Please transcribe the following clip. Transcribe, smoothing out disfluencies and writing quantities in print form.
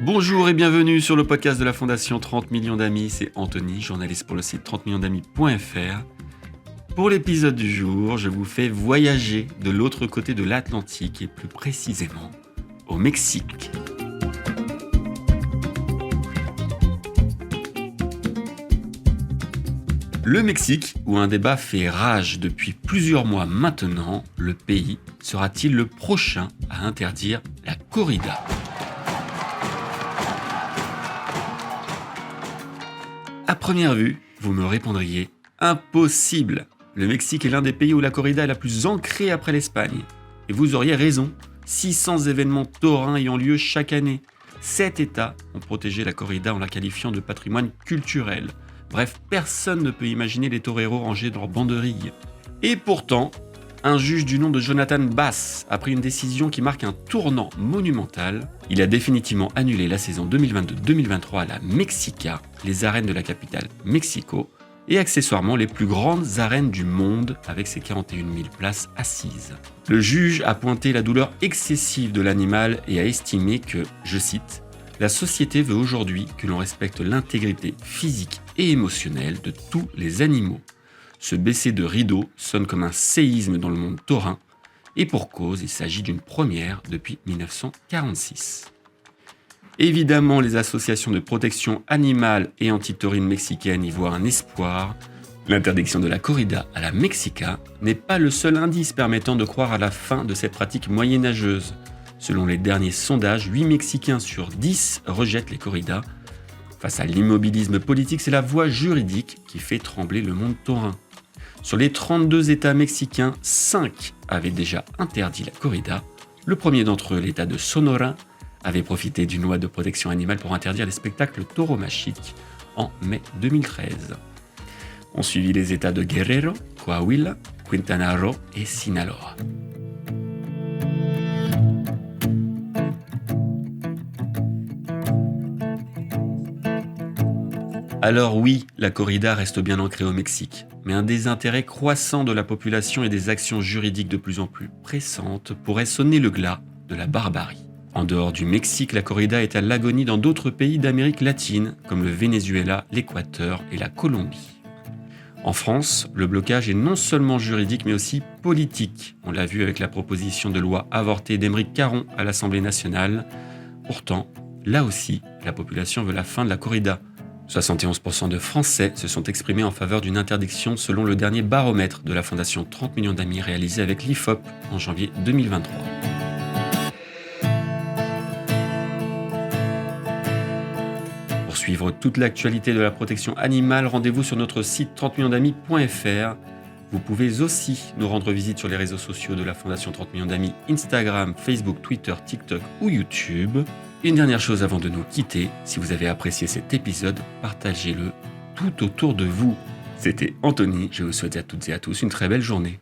Bonjour et bienvenue sur le podcast de la Fondation 30 millions d'amis, c'est Anthony, journaliste pour le site 30millionsdamis.fr. Pour l'épisode du jour, je vous fais voyager de l'autre côté de l'Atlantique et plus précisément au Mexique. Le Mexique, où un débat fait rage depuis plusieurs mois maintenant, le pays sera-t-il le prochain à interdire la corrida ? À première vue, vous me répondriez « Impossible !» Le Mexique est l'un des pays où la corrida est la plus ancrée après l'Espagne. Et vous auriez raison, 600 événements taurins ayant lieu chaque année. 7 États ont protégé la corrida en la qualifiant de patrimoine culturel. Bref, personne ne peut imaginer les toreros rangés dans leur banderille. Et pourtant, un juge du nom de Jonathan Bass a pris une décision qui marque un tournant monumental. Il a définitivement annulé la saison 2022-2023 à la Mexica, les arènes de la capitale Mexico, et accessoirement les plus grandes arènes du monde avec ses 41 000 places assises. Le juge a pointé la douleur excessive de l'animal et a estimé que, je cite, « La société veut aujourd'hui que l'on respecte l'intégrité physique et émotionnelle de tous les animaux. Ce baisser de rideau sonne comme un séisme dans le monde taurin, et pour cause, il s'agit d'une première depuis 1946. » Évidemment, les associations de protection animale et anti-taurine mexicaines y voient un espoir. L'interdiction de la corrida à la Mexica n'est pas le seul indice permettant de croire à la fin de cette pratique moyenâgeuse. Selon les derniers sondages, 8 Mexicains sur 10 rejettent les corridas. Face à l'immobilisme politique, c'est la voie juridique qui fait trembler le monde taurin. Sur les 32 États mexicains, 5 avaient déjà interdit la corrida. Le premier d'entre eux, l'État de Sonora, avait profité d'une loi de protection animale pour interdire les spectacles tauromachiques en mai 2013. Ont suivi les États de Guerrero, Coahuila, Quintana Roo et Sinaloa. Alors oui, la corrida reste bien ancrée au Mexique, mais un désintérêt croissant de la population et des actions juridiques de plus en plus pressantes pourrait sonner le glas de la barbarie. En dehors du Mexique, la corrida est à l'agonie dans d'autres pays d'Amérique latine, comme le Venezuela, l'Équateur et la Colombie. En France, le blocage est non seulement juridique, mais aussi politique. On l'a vu avec la proposition de loi avortée d'Aymeric Caron à l'Assemblée nationale. Pourtant, là aussi, la population veut la fin de la corrida. 71% de Français se sont exprimés en faveur d'une interdiction selon le dernier baromètre de la Fondation 30 millions d'amis réalisé avec l'IFOP en janvier 2023. Pour suivre toute l'actualité de la protection animale, rendez-vous sur notre site 30millionsdamis.fr. Vous pouvez aussi nous rendre visite sur les réseaux sociaux de la Fondation 30 millions d'amis, Instagram, Facebook, Twitter, TikTok ou YouTube. Une dernière chose avant de nous quitter, si vous avez apprécié cet épisode, partagez-le tout autour de vous. C'était Anthony, je vous souhaite à toutes et à tous une très belle journée.